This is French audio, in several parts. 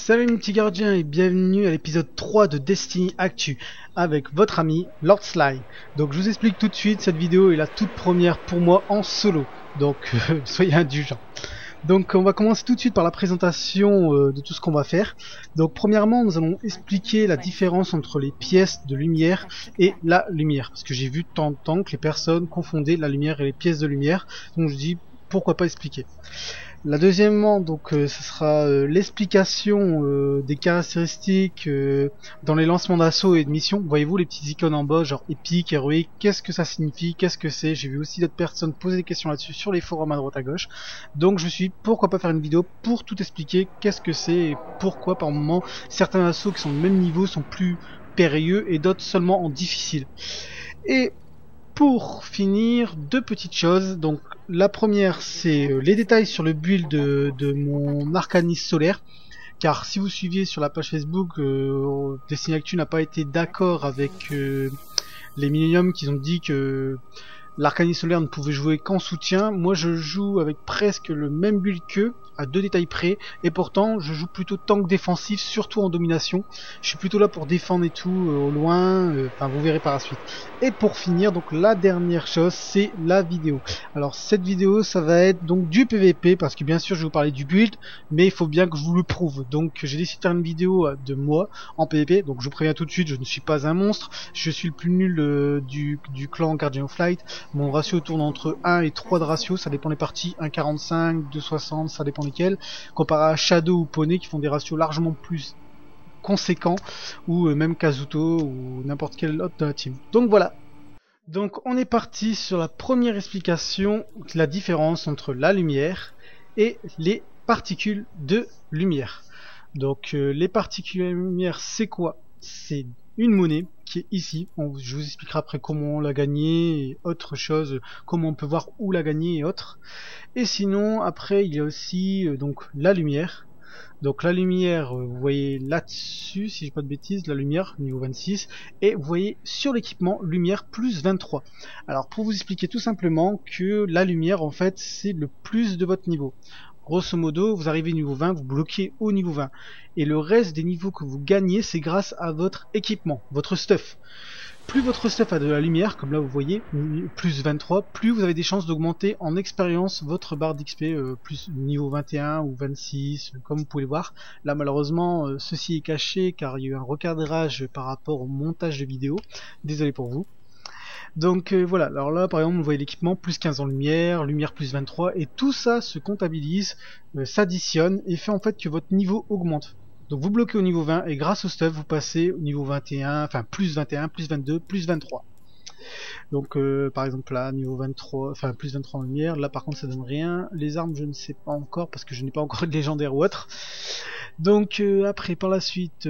Salut mes petits gardiens et bienvenue à l'épisode 3 de Destiny Actu avec votre ami Lord Sly. Donc je vous explique tout de suite, cette vidéo est la toute première pour moi en solo, donc soyez indulgents. Donc on va commencer tout de suite par la présentation de tout ce qu'on va faire. Donc premièrement nous allons expliquer la différence entre les pièces de lumière et la lumière, parce que j'ai vu tant de temps que les personnes confondaient la lumière et les pièces de lumière, donc je dis pourquoi pas expliquer. La deuxièmement, donc, ce sera l'explication des caractéristiques dans les lancements d'assaut et de missions. Voyez-vous les petites icônes en bas, genre épique, héroïque, qu'est-ce que ça signifie, qu'est-ce que c'est. J'ai vu aussi d'autres personnes poser des questions là-dessus sur les forums à droite à gauche. Donc je suis, pourquoi pas faire une vidéo pour tout expliquer, qu'est-ce que c'est et pourquoi par moment certains assauts qui sont de même niveau sont plus périlleux et d'autres seulement en difficile. Et pour finir, deux petites choses. Donc la première, c'est les détails sur le build de mon Arcanis solaire, car si vous suiviez sur la page Facebook, Destiny Actu n'a pas été d'accord avec les Millennium qui ont dit que l'Arcanis solaire ne pouvait jouer qu'en soutien. Moi je joue avec presque le même build qu'eux, à deux détails près, et pourtant je joue plutôt tank défensif, surtout en domination. Je suis plutôt là pour défendre et tout, au loin, enfin vous verrez par la suite. Et pour finir, donc la dernière chose, c'est la vidéo. Alors cette vidéo, ça va être donc du PVP, parce que bien sûr je vais vous parler du build, mais il faut bien que je vous le prouve. Donc j'ai décidé de faire une vidéo de moi en PVP, donc je vous préviens tout de suite, je ne suis pas un monstre, je suis le plus nul du clan Guardian of Light. Mon ratio tourne entre 1 et 3 de ratio, ça dépend des parties, 1,45, 2,60, ça dépend lesquels, comparé à Shadow ou Poney qui font des ratios largement plus conséquents, ou même Kazuto ou n'importe quel autre de la team. Donc voilà. Donc on est parti sur la première explication, la différence entre la lumière et les particules de lumière. Donc les particules de lumière, c'est quoi? C'est une monnaie qui est ici. Je vous expliquerai après comment la gagner et autre chose, comment on peut voir où la gagner et autres. Et sinon après il y a aussi donc la lumière. Donc la lumière, vous voyez là-dessus, si j'ai pas de bêtises, la lumière niveau 26, et vous voyez sur l'équipement lumière plus 23. Alors pour vous expliquer tout simplement que la lumière en fait c'est le plus de votre niveau. Grosso modo, vous arrivez niveau 20, vous bloquez au niveau 20. Et le reste des niveaux que vous gagnez, c'est grâce à votre équipement, votre stuff. Plus votre stuff a de la lumière, comme là vous voyez, plus 23, plus vous avez des chances d'augmenter en expérience votre barre d'XP, plus niveau 21 ou 26, comme vous pouvez le voir. Là malheureusement, ceci est caché car il y a eu un recadrage par rapport au montage de vidéo. Désolé pour vous. Donc voilà, alors là par exemple vous voyez l'équipement plus 15 en lumière, lumière plus 23, et tout ça se comptabilise, s'additionne et fait en fait que votre niveau augmente. Donc vous bloquez au niveau 20 et grâce au stuff vous passez au niveau 21, enfin plus 21, plus 22, plus 23. Donc par exemple là niveau 23, enfin plus 23 en lumière, là par contre ça donne rien. Les armes je ne sais pas encore parce que je n'ai pas encore de légendaire ou autre. Donc après par la suite,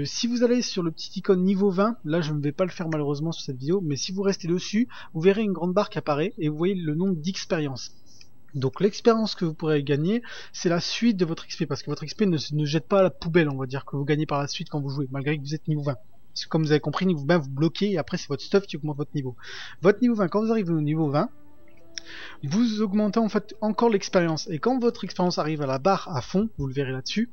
si vous allez sur le petit icône niveau 20, là je ne vais pas le faire malheureusement sur cette vidéo, mais si vous restez dessus, vous verrez une grande barre qui apparaît et vous voyez le nombre d'expérience. Donc l'expérience que vous pourrez gagner, c'est la suite de votre XP, parce que votre XP ne jette pas à la poubelle, on va dire, que vous gagnez par la suite quand vous jouez, malgré que vous êtes niveau 20. Parce que comme vous avez compris, niveau 20 vous bloquez et après c'est votre stuff qui augmente votre niveau. Votre niveau 20, quand vous arrivez au niveau 20, vous augmentez en fait encore l'expérience, et quand votre expérience arrive à la barre à fond, vous le verrez là-dessus,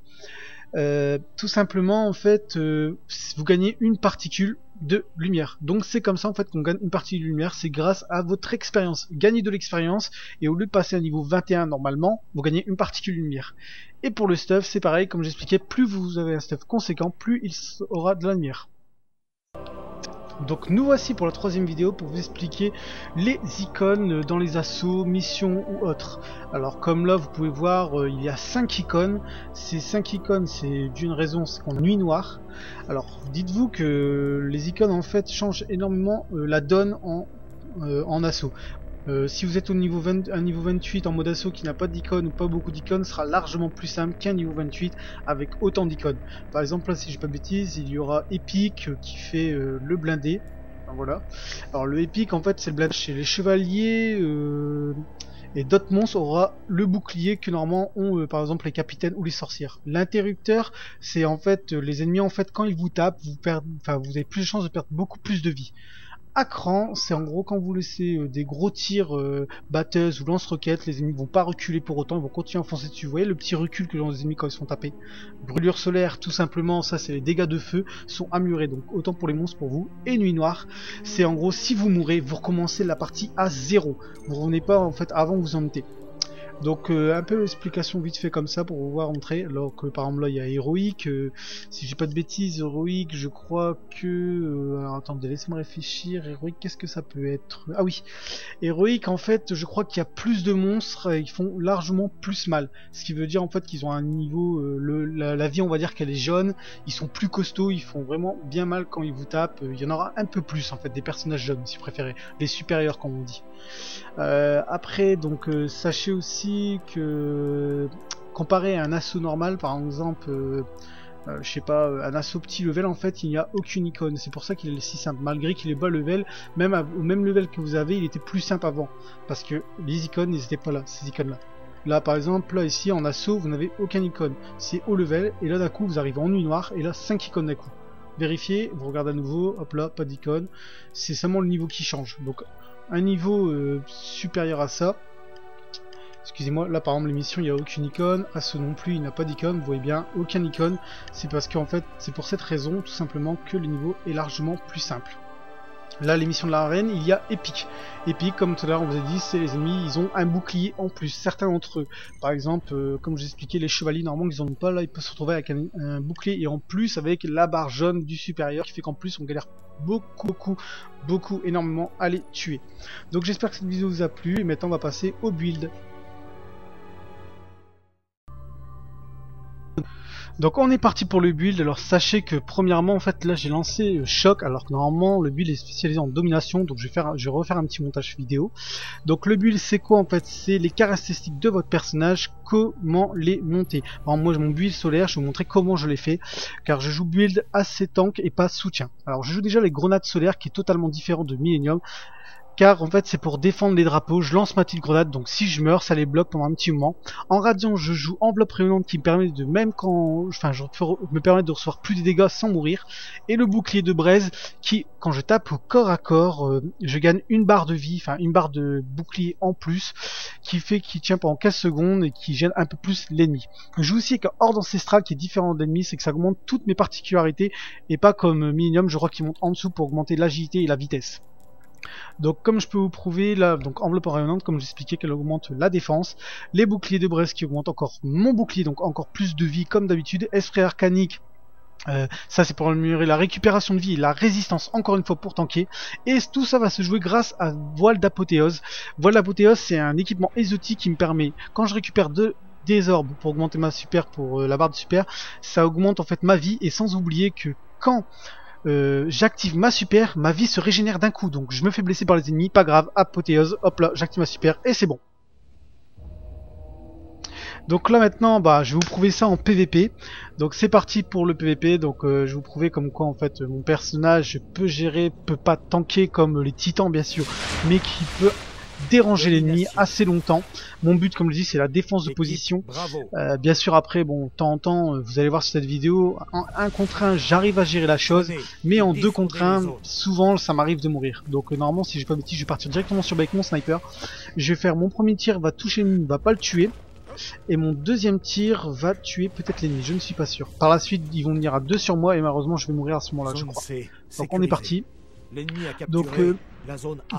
tout simplement en fait vous gagnez une particule de lumière. Donc c'est comme ça en fait qu'on gagne une particule de lumière, c'est grâce à votre expérience. Gagnez de l'expérience et au lieu de passer à niveau 21 normalement, vous gagnez une particule de lumière. Et pour le stuff c'est pareil, comme j'expliquais, plus vous avez un stuff conséquent, plus il aura de la lumière. Donc nous voici pour la troisième vidéo pour vous expliquer les icônes dans les assauts, missions ou autres. Alors comme là vous pouvez voir, il y a 5 icônes. Ces 5 icônes c'est d'une raison, c'est qu'on a nuit noire. Alors dites-vous que les icônes en fait changent énormément la donne en assaut. Si vous êtes au niveau 20, un niveau 28 en mode assaut qui n'a pas d'icône ou pas beaucoup d'icônes, sera largement plus simple qu'un niveau 28 avec autant d'icônes. Par exemple là si j'ai pas de bêtises, il y aura épique qui fait le blindé. Enfin, voilà. Alors le épique en fait c'est le blindé chez les chevaliers et d'autres monstres aura le bouclier que normalement ont par exemple les capitaines ou les sorcières. L'interrupteur c'est en fait les ennemis en fait quand ils vous tapent, vous avez plus de chances de perdre beaucoup plus de vie. à cran, c'est en gros quand vous laissez des gros tirs batteuses ou lance-roquettes, les ennemis vont pas reculer pour autant, ils vont continuer à foncer dessus. Vous voyez le petit recul que ont les ennemis quand ils se font taper. Brûlure solaire, tout simplement, ça c'est les dégâts de feu, sont améliorés, donc autant pour les monstres pour vous. Et nuit noire, c'est en gros si vous mourrez, vous recommencez la partie à 0. Vous revenez pas en fait avant que vous en mettez. Donc un peu l'explication vite fait comme ça pour vous voir entrer. Alors que par exemple là il y a héroïque, si j'ai pas de bêtises, héroïque je crois que... alors attendez, laissez-moi réfléchir, héroïque qu'est-ce que ça peut être? Ah oui, héroïque en fait je crois qu'il y a plus de monstres et ils font largement plus mal. Ce qui veut dire en fait qu'ils ont un niveau, la vie on va dire qu'elle est jaune, ils sont plus costauds, ils font vraiment bien mal quand ils vous tapent. Il y en aura un peu plus en fait, des personnages jaunes si vous préférez, les supérieurs comme on dit. Après donc sachez aussi que comparé à un assaut normal par exemple je sais pas, un assaut petit level en fait il n'y a aucune icône, c'est pour ça qu'il est si simple, malgré qu'il est bas level, même au même level que vous avez il était plus simple avant, parce que les icônes n'étaient pas là, ces icônes là. Là par exemple, là ici en assaut vous n'avez aucun icône, c'est haut level, et là d'un coup vous arrivez en nuit noire, et là 5 icônes d'un coup. Vérifiez, vous regardez à nouveau, hop là, pas d'icône, c'est seulement le niveau qui change, donc un niveau supérieur à ça. Excusez-moi, là par exemple l'émission il n'y a aucune icône, à ce non plus il n'a pas d'icône, vous voyez bien, aucun icône, c'est parce qu'en fait c'est pour cette raison tout simplement que le niveau est largement plus simple. Là l'émission de l'arène, il y a épique. Épique, comme tout à l'heure on vous a dit, c'est les ennemis, ils ont un bouclier en plus, certains d'entre eux. Par exemple, comme je vous expliquais, les chevaliers normalement ils en ont pas, là ils peuvent se retrouver avec un bouclier et en plus avec la barre jaune du supérieur qui fait qu'en plus on galère beaucoup, énormément à les tuer. Donc j'espère que cette vidéo vous a plu et maintenant on va passer au build. Donc on est parti pour le build. Alors sachez que premièrement en fait là j'ai lancé choc, alors que normalement le build est spécialisé en domination, donc je vais refaire un petit montage vidéo. Donc le build c'est quoi en fait? C'est les caractéristiques de votre personnage, comment les monter. Alors moi mon build solaire, je vais vous montrer comment je l'ai fait, car je joue build assez tank et pas soutien. Alors je joue déjà les grenades solaires qui est totalement différent de Millennium, car en fait c'est pour défendre les drapeaux. Je lance ma petite grenade, donc si je meurs ça les bloque pendant un petit moment. En radiant je joue enveloppe rayonnante qui me permet de, même quand me permet de recevoir plus de dégâts sans mourir, et le bouclier de braise qui, quand je tape au corps à corps, je gagne une barre de vie, enfin une barre de bouclier en plus, qui fait qu'il tient pendant 15 secondes et qui gêne un peu plus l'ennemi. Je joue aussi avec un horde ancestral qui est différent de l'ennemi, c'est que ça augmente toutes mes particularités et pas comme Millennium, je crois qu'il monte en dessous pour augmenter l'agilité et la vitesse. Donc comme je peux vous prouver là, donc enveloppe rayonnante, comme j'expliquais, qu'elle augmente la défense, les boucliers de braise qui augmentent encore mon bouclier, donc encore plus de vie comme d'habitude, esprit arcanique, ça c'est pour améliorer la récupération de vie et la résistance encore une fois pour tanker, et tout ça va se jouer grâce à voile d'apothéose. Voile d'apothéose c'est un équipement exotique qui me permet, quand je récupère des orbes pour augmenter ma super, pour la barre de super, ça augmente en fait ma vie, et sans oublier que quand j'active ma super, ma vie se régénère d'un coup, donc je me fais blesser par les ennemis, pas grave, apothéose, hop là, j'active ma super et c'est bon. Donc là maintenant, bah, je vais vous prouver ça en PVP. Donc c'est parti pour le PVP. Donc je vais vous prouver comme quoi en fait mon personnage peut gérer, peut pas tanker comme les titans bien sûr, mais qui peut déranger l'ennemi assez longtemps. Mon but, comme je dis, c'est la défense de position. Bien sûr après, bon, de temps en temps, vous allez voir sur cette vidéo, en 1 contre 1 j'arrive à gérer la chose, mais en 2 contre 1 souvent ça m'arrive de mourir. Donc normalement, si j'ai pas de bêtises, je vais partir directement sur avec mon sniper. Je vais faire mon premier tir, va toucher l'ennemi, va pas le tuer, et mon deuxième tir va tuer peut-être l'ennemi, je ne suis pas sûr. Par la suite ils vont venir à 2 sur moi et malheureusement je vais mourir à ce moment là, je crois. Donc on est parti. Donc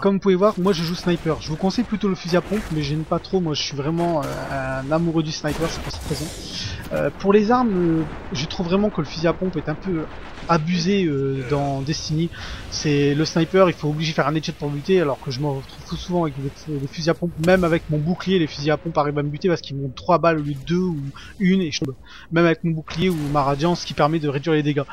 comme vous pouvez voir, moi je joue sniper. Je vous conseille plutôt le fusil à pompe, mais j'aime pas trop. Moi je suis vraiment un amoureux du sniper, c'est pour cette raison. Pour les armes, je trouve vraiment que le fusil à pompe est un peu abusé dans Destiny. C'est le sniper, il faut obliger de faire un headshot pour buter, alors que je me retrouve souvent avec les fusils à pompe. Même avec mon bouclier, les fusils à pompe arrivent à me buter parce qu'ils montent 3 balles au lieu de 2 ou 1, et je tombe. Même avec mon bouclier ou ma radiance qui permet de réduire les dégâts.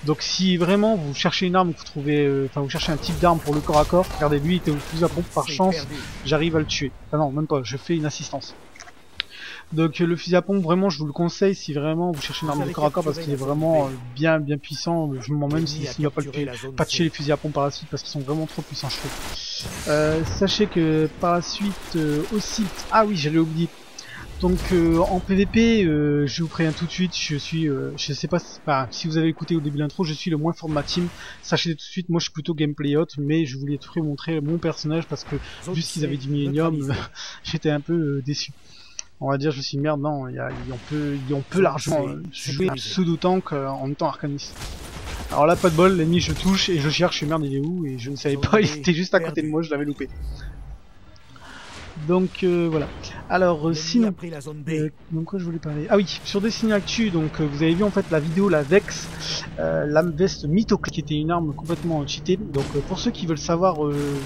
Donc si vraiment vous cherchez une arme, vous trouvez, vous cherchez un type d'arme pour le corps à corps, regardez lui, il était au fusil à pompe, par chance j'arrive à le tuer. Enfin non, même pas, je fais une assistance. Donc le fusil à pompe, vraiment je vous le conseille si vraiment vous cherchez une arme de corps à corps, parce qu'il est vraiment bien puissant. Je me demande même s'il ne va pas le patcher les fusils à pompe par la suite, parce qu'ils sont vraiment trop puissants je trouve. Sachez que par la suite aussi, ah oui j'allais oublier, Donc en PVP, je vous préviens tout de suite, je sais pas si vous avez écouté au début de l'intro, je suis le moins fort de ma team. Sachez tout de suite, moi je suis plutôt gameplay hot, mais je voulais tout montrer mon personnage parce que vu ce qu'ils avaient dit Millennium, j'étais un peu déçu. On va dire je suis une merde, non, on peut largement jouer un pseudo tank en même temps Arcaniste. Alors là pas de bol, l'ennemi je touche et je cherche, merde il est où, et je ne savais pas, il était juste à côté de moi, je l'avais loupé. Donc voilà. Alors sinon, donc quoi je voulais parler. Ah oui, sur Destiny Actu, donc vous avez vu en fait la vidéo, la Vex, l'âme veste Mythoclé, qui était une arme complètement cheatée. Donc pour ceux qui veulent savoir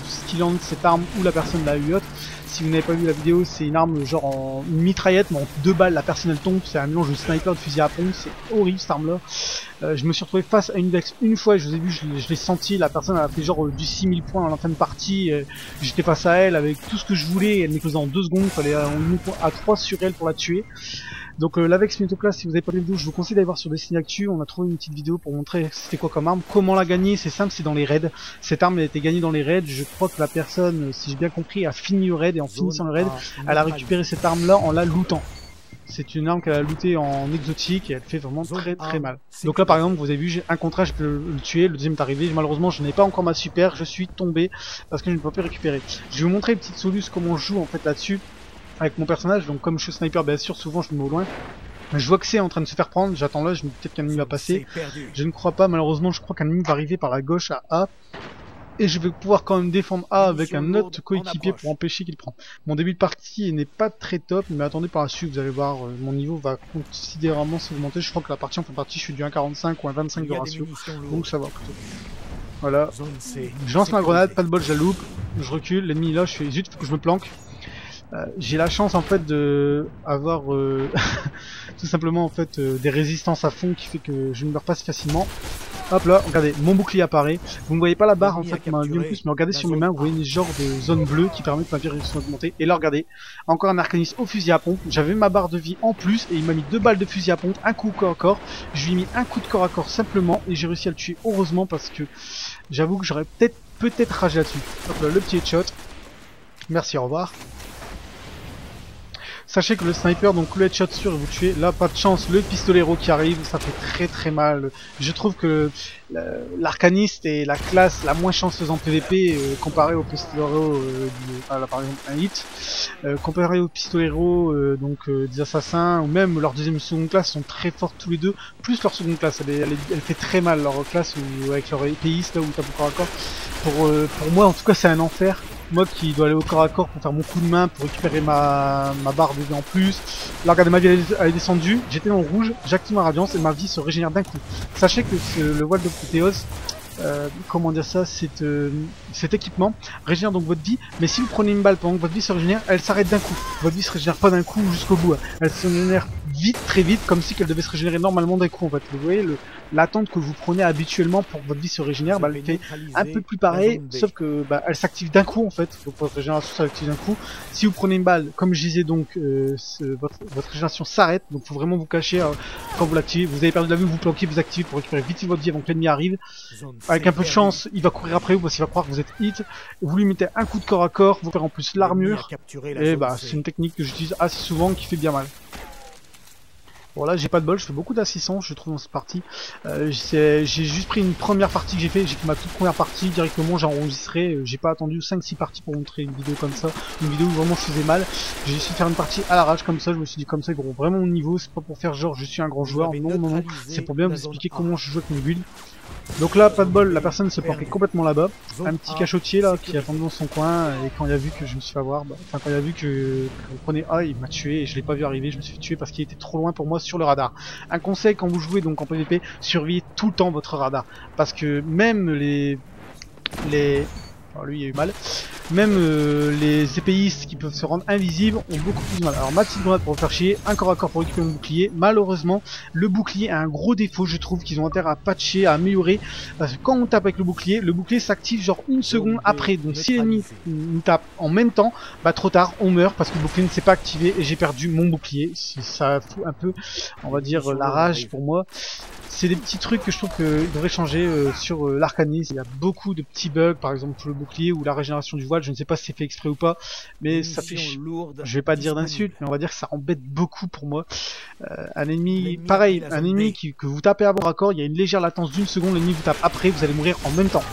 ce qu'il en est de cette arme ou la personne l'a eu autre, si vous n'avez pas vu la vidéo, c'est une arme genre en une mitraillette, mais en 2 balles la personne elle tombe, c'est un mélange de sniper, de fusil à pompe, c'est horrible cette arme là. Je me suis retrouvé face à une Vex une fois, je vous ai vu, je l'ai senti, la personne a fait genre du 6000 points dans la fin de partie, j'étais face à elle avec tout ce que je voulais, elle m'éclosait en 2 secondes, fallait à 3 sur elle pour la tuer. Donc la Vex Mythoclé, si vous avez pas vu la vidéo, je vous conseille d'aller voir sur Destiny Actu, on a trouvé une petite vidéo pour montrer c'était quoi comme arme, comment la gagner, c'est simple, c'est dans les raids. Cette arme elle a été gagnée dans les raids, je crois que la personne, si j'ai bien compris, a fini le raid, et en finissant le raid, elle a récupéré cette arme là en la lootant. C'est une arme qu'elle a looté en exotique et elle fait vraiment très mal. Donc là par exemple vous avez vu, j'ai un contrat, je peux le tuer, le deuxième est arrivé, malheureusement je n'ai pas encore ma super, je suis tombé parce que je ne peux pas récupérer. Je vais vous montrer une petite solution comment je joue en fait là-dessus avec mon personnage. Donc comme je suis sniper, bien sûr souvent je me mets au loin. Je vois que c'est en train de se faire prendre, j'attends là, je me dis peut-être qu'un ennemi va passer. Je ne crois pas, malheureusement je crois qu'un ennemi va arriver par la gauche à A. Et je vais pouvoir quand même défendre A avec un autre coéquipier pour empêcher qu'il prenne. Mon début de partie n'est pas très top, mais attendez par la suite, vous allez voir, mon niveau va considérablement s'augmenter. Je crois que la partie en fin de partie, je suis du 1,45 ou 1,25 de ratio, donc ça va plutôt. Voilà, je lance ma grenade, pas de bol, je la loupe, je recule, l'ennemi est là, je fais zut, faut que je me planque. J'ai la chance en fait de avoir tout simplement en fait des résistances à fond qui fait que je ne meurs pas si facilement. Hop là, regardez, mon bouclier apparaît. Vous ne voyez pas la barre en fait, ma vie en plus, mais regardez sur mes mains, vous voyez une genre de zone bleue qui permet que ma vie réussisse à augmenter. Et là, regardez, encore un arcaniste au fusil à pompe. J'avais ma barre de vie en plus et il m'a mis 2 balles de fusil à pompe, un coup corps à corps. Je lui ai mis un coup de corps à corps simplement et j'ai réussi à le tuer heureusement parce que j'avoue que j'aurais peut-être ragé là-dessus. Hop là, le petit headshot. Merci, au revoir. Sachez que le sniper, donc le headshot sûr, vous tuez. Là, pas de chance, le pistolero qui arrive, ça fait très mal. Je trouve que l'arcaniste est la classe la moins chanceuse en PVP comparé au pistolero, par exemple un hit. Comparé au pistolero donc des assassins, ou même leur deuxième et seconde classe sont très fortes tous les deux. Plus leur seconde classe, elle fait très mal leur classe ou avec leur épéiste là où tape au corps à corps. Pour moi, en tout cas, c'est un enfer. Moi qui dois aller au corps à corps pour faire mon coup de main, pour récupérer ma barre de vie en plus. Là regardez, ma vie elle est descendue, j'étais en rouge, j'active ma radiance et ma vie se régénère d'un coup. Sachez que le voile de Proteos, comment dire ça, cet équipement régénère donc votre vie, mais si vous prenez une balle pendant que votre vie se régénère, elle s'arrête d'un coup. Votre vie se régénère pas d'un coup jusqu'au bout, elle se régénère vite, très vite, comme si qu'elle devait se régénérer normalement d'un coup en fait. Vous voyez l'attente que vous prenez habituellement pour que votre vie se régénère, bah, elle fait un peu plus pareil, sauf que bah, elle s'active d'un coup en fait. Donc votre régénération s'active d'un coup. Si vous prenez une balle, comme je disais donc, votre régénération s'arrête, donc faut vraiment vous cacher quand vous l'activez. Vous avez perdu de la vie, vous planquez, vous activez pour récupérer vite votre vie avant que l'ennemi arrive. Avec un peu de chance, il va courir après vous parce qu'il va croire que vous êtes hit. Vous lui mettez un coup de corps à corps, vous perdez en plus l'armure, et bah c'est une technique que j'utilise assez souvent qui fait bien mal. Bon là j'ai pas de bol, je fais beaucoup d'assistance je trouve dans cette partie. J'ai juste pris une première partie que j'ai fait ma toute première partie directement, j'ai enregistré, j'ai pas attendu 5-6 parties pour montrer une vidéo comme ça, une vidéo où vraiment je faisais mal. J'ai essayé de faire une partie à l'arrache comme ça, je me suis dit comme ça ils auront vraiment mon niveau, c'est pas pour faire genre je suis un grand joueur, non, c'est pour bien vous expliquer comment je joue avec mon build. Donc là, pas de bol, la personne se planquait complètement là-bas. Un petit cachotier là qui attendait dans son coin et quand il a vu que je me suis fait avoir, enfin quand il a vu que je prenais A, il m'a tué et je l'ai pas vu arriver, je me suis fait tuer parce qu'il était trop loin pour moi sur le radar. Un conseil quand vous jouez donc en PVP, surveillez tout le temps votre radar. Parce que même alors lui il a eu mal. Même les épéistes qui peuvent se rendre invisibles ont beaucoup plus de mal. Alors ma petite grenade pour vous faire chier, un corps à corps pour récupérer mon bouclier. Malheureusement, le bouclier a un gros défaut, je trouve qu'ils ont intérêt à patcher, à améliorer. Parce que quand on tape avec le bouclier s'active genre une seconde après. Donc si l'ennemi nous tape en même temps, bah trop tard, on meurt parce que le bouclier ne s'est pas activé et j'ai perdu mon bouclier. Ça fout un peu, on va dire, la rage pour moi. c'est des petits trucs que je trouve qu'ils devraient changer sur l'arcanisme. Il y a beaucoup de petits bugs, par exemple pour le bouclier ou la régénération du voile. Je ne sais pas si c'est fait exprès ou pas, mais ça fait. Je vais pas dire d'insulte, mais on va dire que ça embête beaucoup pour moi. Un ennemi, pareil, un ennemi que vous tapez à bon raccord, il y a une légère latence d'une seconde, l'ennemi vous tape après, vous allez mourir en même temps.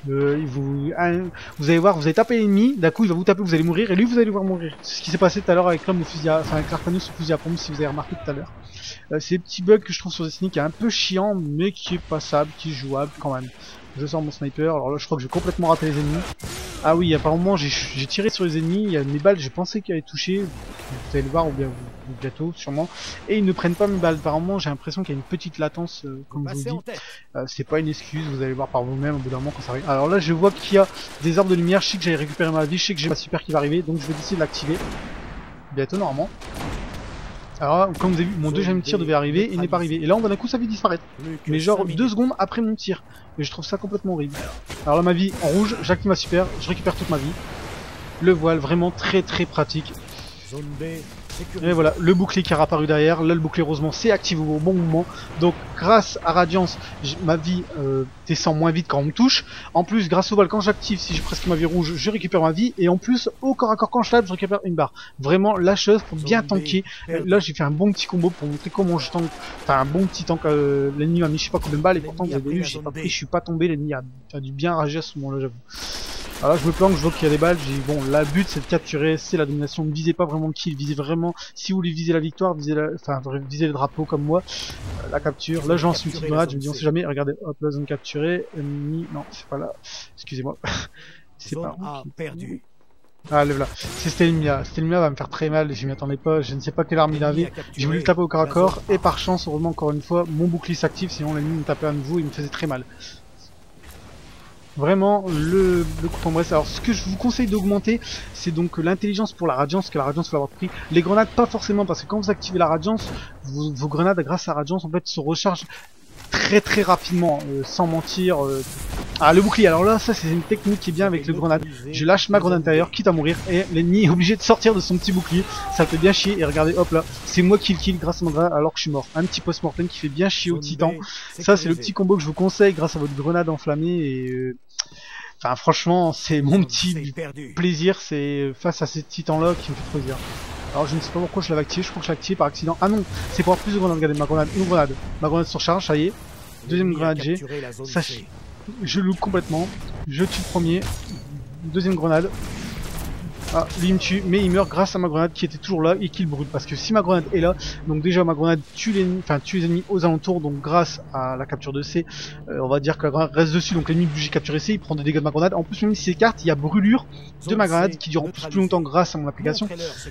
Vous allez voir, vous allez taper l'ennemi, d'un coup il va vous taper, vous allez mourir, et lui vous allez voir mourir. C'est ce qui s'est passé tout à l'heure avec l'homme au fusil à, enfin avec l'Arcanus au fusil à pompe, si vous avez remarqué tout à l'heure. C'est des petits bugs que je trouve sur Destiny qui est un peu chiant, mais qui est passable, qui est jouable quand même. Je sors mon sniper, alors là je crois que j'ai complètement raté les ennemis. Ah oui, apparemment j'ai tiré sur les ennemis, il y a mes balles, j'ai pensé qu'elles avaient touché, vous allez le voir, ou bien bientôt sûrement, et ils ne prennent pas mes balles. Apparemment j'ai l'impression qu'il y a une petite latence, comme je vous dis. C'est pas une excuse, vous allez voir par vous-même au bout d'un moment quand ça arrive. Alors là je vois qu'il y a des arbres de lumière, je sais que j'allais récupérer ma vie, je sais que j'ai ma super qui va arriver, donc je vais décider de l'activer. Bientôt normalement. Alors comme vous avez vu, mon deuxième tir devait arriver, il n'est pas arrivé. Et là on voit d'un coup sa vie disparaître. Mais genre 2 secondes après mon tir. Et je trouve ça complètement horrible. Alors là ma vie en rouge, j'active ma super, je récupère toute ma vie. Le voile, vraiment très pratique. Et voilà, le bouclier qui a apparu derrière. Là le bouclier heureusement c'est activé au bon moment. Donc grâce à Radiance, ma vie descend moins vite quand on me touche. En plus grâce au voile, quand j'active, si j'ai presque ma vie rouge, je récupère ma vie. Et en plus au corps à corps quand je tape, je récupère une barre. Vraiment la chose pour bien tanker. Là j'ai fait un bon petit combo pour montrer comment je tank. Enfin un bon petit tank. L'ennemi m'a mis je sais pas combien de balles. Et pourtant vous avez vu, j'ai pas pris, je suis pas tombé. L'ennemi a dû bien rager à ce moment là, j'avoue. Alors là je me planque, je vois qu'il y a des balles, j'ai bon la but c'est de capturer, c'est la domination, ne visez pas vraiment le kill, visez vraiment, si vous voulez viser la victoire, visez visez le drapeau comme moi, la capture, là je lance une petite grenade, je me dis on sait jamais, regardez, hop là zone capturée, ennemi, non c'est pas là, excusez-moi, c'est pas perdu. Ah le voilà, c'est cet ennemi là va me faire très mal, je m'y attendais pas, je ne sais pas quelle arme il avait, j'ai voulu le taper au corps à corps, et par chance, heureusement encore une fois, mon bouclier s'active, sinon l'ennemi me tapait à nouveau, il me faisait très mal. Vraiment le coup en bresse. Alors ce que je vous conseille d'augmenter, c'est donc l'intelligence pour la radiance, que la radiance faut l'avoir pris. Les grenades pas forcément, parce que quand vous activez la radiance, vos grenades grâce à la radiance en fait se rechargent très rapidement, sans mentir. Ah le bouclier, alors là ça c'est une technique qui est bien avec le grenade. Je lâche ma grenade intérieure, quitte à mourir, et l'ennemi est obligé de sortir de son petit bouclier. Ça fait bien chier, et regardez hop là, c'est moi qui le kill grâce à ma grenade alors que je suis mort. Un petit post-mortem qui fait bien chier au titan. Ça c'est le petit combo que je vous conseille grâce à votre grenade enflammée et... Enfin franchement c'est mon petit plaisir, c'est face à ces titans là qui me fait plaisir. Alors je ne sais pas pourquoi je l'avais activé, je crois que je l'ai activé par accident. Ah non, c'est pour avoir plus de grenades, regardez ma grenade, une grenade. Ma grenade surcharge, ça y est. Deuxième grenade G, ça je loupe complètement, je tue le premier, deuxième grenade. Ah, lui il me tue, mais il meurt grâce à ma grenade qui était toujours là et qui le brûle. Parce que si ma grenade est là, donc déjà ma grenade tue les ennemis aux alentours, donc grâce à la capture de C, on va dire que la grenade reste dessus, donc l'ennemi que j'ai capturé C, il prend des dégâts de ma grenade. En plus même si c'est s'écarte, il y a brûlure de ma grenade qui dure en plus longtemps grâce à mon application,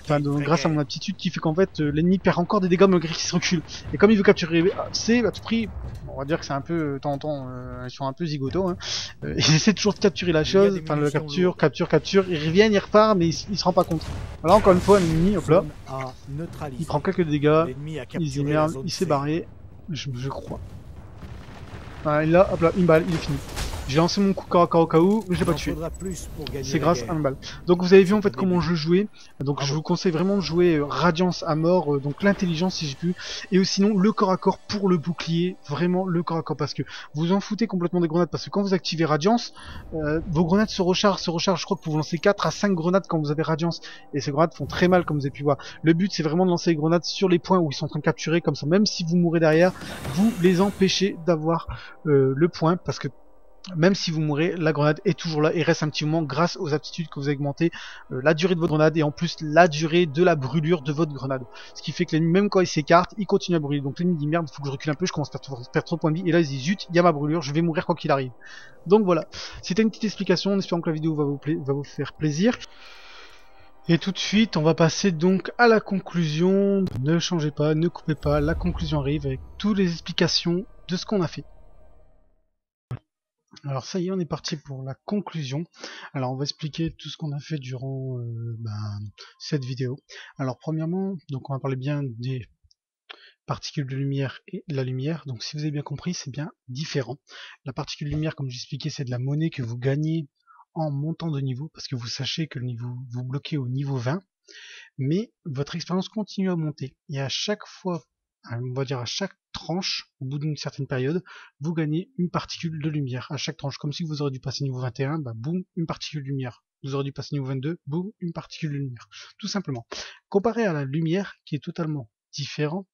grâce à mon aptitude qui fait qu'en fait l'ennemi perd encore des dégâts malgré qu'il se recule. Et comme il veut capturer C à tout prix, on va dire que c'est un peu, de temps en temps, ils sont un peu zigotos, hein. Ils essaient toujours de capturer la chose, enfin le capture, ils reviennent, ils repartent, mais il se rend pas compte. Voilà encore une fois l'ennemi, hop là, il prend quelques dégâts, il se merde, il s'est barré, je crois. Voilà, et là, hop là, une balle, il est fini. J'ai lancé mon coup corps à corps au cas où, mais j'ai pas tué. C'est grâce à une balle. Donc vous avez vu en fait comment je jouais. Donc je vous conseille vraiment de jouer Radiance à mort, donc l'intelligence si j'ai pu. Et sinon le corps à corps pour le bouclier, vraiment le corps à corps. Parce que vous en foutez complètement des grenades. Parce que quand vous activez Radiance, vos grenades se rechargent. Je crois que vous lancez 4 à 5 grenades quand vous avez Radiance. Et ces grenades font très mal comme vous avez pu voir. Le but c'est vraiment de lancer les grenades sur les points où ils sont en train de capturer. Comme ça, même si vous mourrez derrière, vous les empêchez d'avoir le point. Parce que même si vous mourrez, la grenade est toujours là et reste un petit moment grâce aux aptitudes que vous avez augmentées, la durée de votre grenade et en plus la durée de la brûlure de votre grenade. Ce qui fait que l'ennemi, même quand il s'écarte, il continue à brûler. Donc l'ennemi dit merde, il faut que je recule un peu, je commence à perdre trop de points de vie. Et là il dit zut, il y a ma brûlure, je vais mourir quoi qu'il arrive. Donc voilà, c'était une petite explication, en espérant que la vidéo va vous faire plaisir. Et tout de suite, on va passer donc à la conclusion. Ne changez pas, ne coupez pas, la conclusion arrive avec toutes les explications de ce qu'on a fait. Alors ça y est, on est parti pour la conclusion. Alors on va expliquer tout ce qu'on a fait durant cette vidéo. Alors premièrement, donc on va parler bien des particules de lumière et de la lumière. Donc si vous avez bien compris, c'est bien différent. La particule de lumière, comme j'expliquais, c'est de la monnaie que vous gagnez en montant de niveau, parce que vous sachez que le niveau, vous bloquez au niveau 20, mais votre expérience continue à monter. Et à chaque fois on va dire à chaque tranche, au bout d'une certaine période, vous gagnez une particule de lumière à chaque tranche. Comme si vous auriez dû passer niveau 21, bah boum, une particule de lumière. Vous auriez dû passer niveau 22, boum, une particule de lumière. Tout simplement. Comparé à la lumière, qui est totalement différent,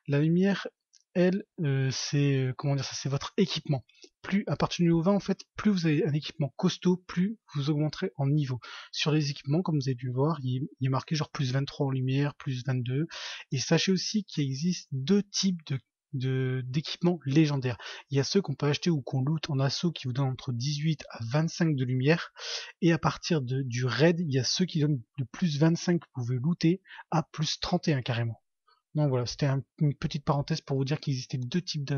la lumière, elle, c'est comment dire ça, c'est votre équipement. Plus à partir du niveau 20, en fait, plus vous avez un équipement costaud, plus vous augmenterez en niveau. Sur les équipements, comme vous avez dû voir, il est marqué genre plus 23 en lumière, plus 22. Et sachez aussi qu'il existe deux types d'équipements légendaires. Il y a ceux qu'on peut acheter ou qu'on loot en assaut qui vous donnent entre 18 à 25 de lumière. Et à partir du raid, il y a ceux qui donnent de plus 25 que vous pouvez looter à plus 31 carrément. Donc voilà, c'était une petite parenthèse pour vous dire qu'il existait deux types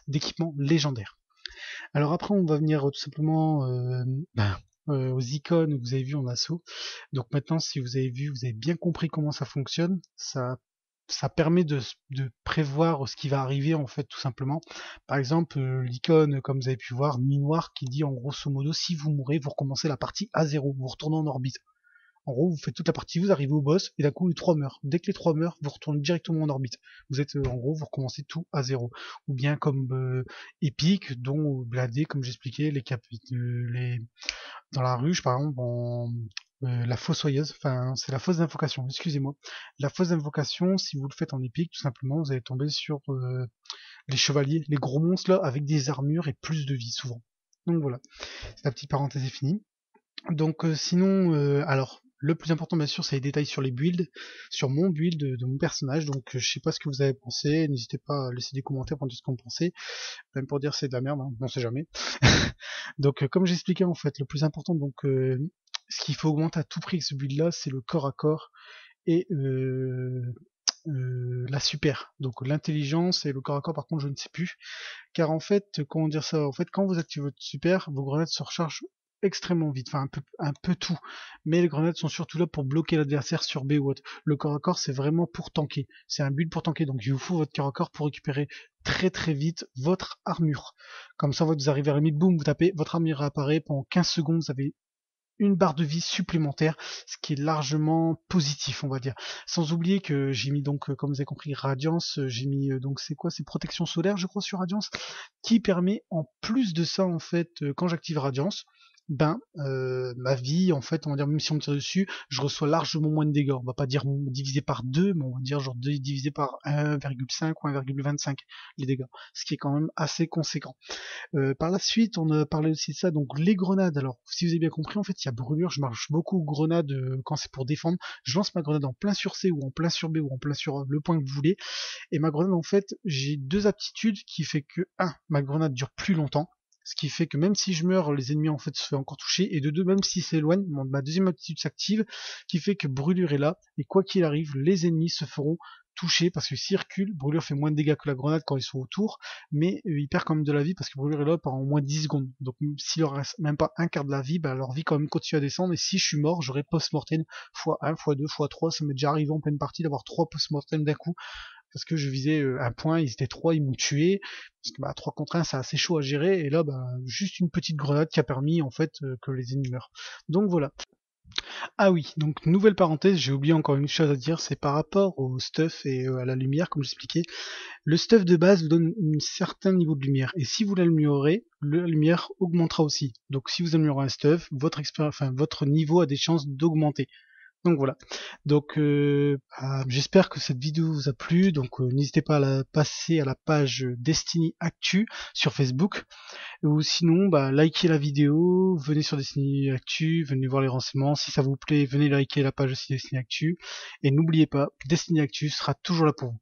d'équipements légendaires. Alors après, on va venir tout simplement aux icônes que vous avez vues en assaut. Donc maintenant, si vous avez vu, vous avez bien compris comment ça fonctionne. Ça permet de prévoir ce qui va arriver en fait tout simplement. Par exemple, l'icône, comme vous avez pu voir, nuit noire, qui dit en grosso modo, si vous mourrez, vous recommencez la partie à zéro, vous retournez en orbite. En gros, vous faites toute la partie, vous arrivez au boss, et d'un coup, les 3 meurent. Dès que les 3 meurent, vous retournez directement en orbite. Vous êtes, en gros, vous recommencez tout à zéro. Ou bien comme Epic, dont Bladé, comme j'expliquais, dans la ruche, par exemple, la fossoyeuse, enfin, c'est la fosse d'invocation, excusez-moi. La fosse d'invocation, si vous le faites en épique, tout simplement, vous allez tomber sur les chevaliers, les gros monstres, là, avec des armures et plus de vie, souvent. Donc voilà, la petite parenthèse est finie. Donc sinon, alors le plus important bien sûr c'est les détails sur les builds, sur mon build de mon personnage. Donc je sais pas ce que vous avez pensé, n'hésitez pas à laisser des commentaires pour dire ce que vous pensez, même pour dire c'est de la merde, hein, on sait jamais. Donc comme j'expliquais en fait, le plus important donc ce qu'il faut augmenter à tout prix avec ce build là, c'est le corps à corps et la super, donc l'intelligence et le corps à corps par contre je ne sais plus, car en fait comment dire ça, en fait quand vous activez votre super, vos grenades se rechargent extrêmement vite, enfin un peu tout, mais les grenades sont surtout là pour bloquer l'adversaire sur B ou autre. Le corps à corps c'est vraiment pour tanker, c'est un build pour tanker, donc il vous faut votre corps à corps pour récupérer très très vite votre armure. Comme ça vous arrivez à la limite, boum, vous tapez, votre armure apparaît, pendant 15 secondes vous avez une barre de vie supplémentaire, ce qui est largement positif, on va dire. Sans oublier que j'ai mis donc, comme vous avez compris, Radiance, j'ai mis donc c'est quoi, c'est protection solaire, je crois, sur Radiance, qui permet en plus de ça, en fait, quand j'active Radiance, ma vie, en fait, on va dire, même si on me tire dessus, je reçois largement moins de dégâts. On va pas dire divisé par 2, mais on va dire genre 2 divisé par 1,5 ou 1,25 les dégâts, ce qui est quand même assez conséquent. Par la suite, on a parlé aussi de ça, donc les grenades. Alors, si vous avez bien compris, en fait, il y a brûlure, je marche beaucoup grenades quand c'est pour défendre. Je lance ma grenade en plein sur C ou en plein sur B ou en plein sur le point que vous voulez. Et ma grenade, en fait, j'ai deux aptitudes qui fait que, ma grenade dure plus longtemps. Ce qui fait que même si je meurs, les ennemis en fait se font encore toucher. Et de deux, même s'ils s'éloignent, ma deuxième aptitude s'active, qui fait que brûlure est là. Et quoi qu'il arrive, les ennemis se feront toucher parce que s'ils reculent, brûlure fait moins de dégâts que la grenade quand ils sont autour, mais il perd quand même de la vie parce que brûlure est là pendant au moins 10 secondes. Donc s'il leur reste même pas un quart de la vie, leur vie quand même continue à descendre, et si je suis mort, j'aurai post-mortem x1, x2, x3, ça m'est déjà arrivé en pleine partie d'avoir 3 post-mortem d'un coup, parce que je visais un point, ils étaient 3, ils m'ont tué, parce que 3 contre 1 c'est assez chaud à gérer, et là juste une petite grenade qui a permis en fait que les ennemis meurent. Donc voilà. Ah oui, donc nouvelle parenthèse, j'ai oublié encore une chose à dire, c'est par rapport au stuff et à la lumière, comme j'expliquais. Le stuff de base vous donne un certain niveau de lumière, et si vous l'améliorez, la lumière augmentera aussi. Donc si vous améliorez un stuff, votre niveau a des chances d'augmenter. Donc voilà. Donc j'espère que cette vidéo vous a plu. Donc n'hésitez pas à passer à la page Destiny Actu sur Facebook. Ou sinon, likez la vidéo, venez sur Destiny Actu, venez voir les renseignements. Si ça vous plaît, venez liker la page aussi Destiny Actu. Et n'oubliez pas, Destiny Actu sera toujours là pour vous.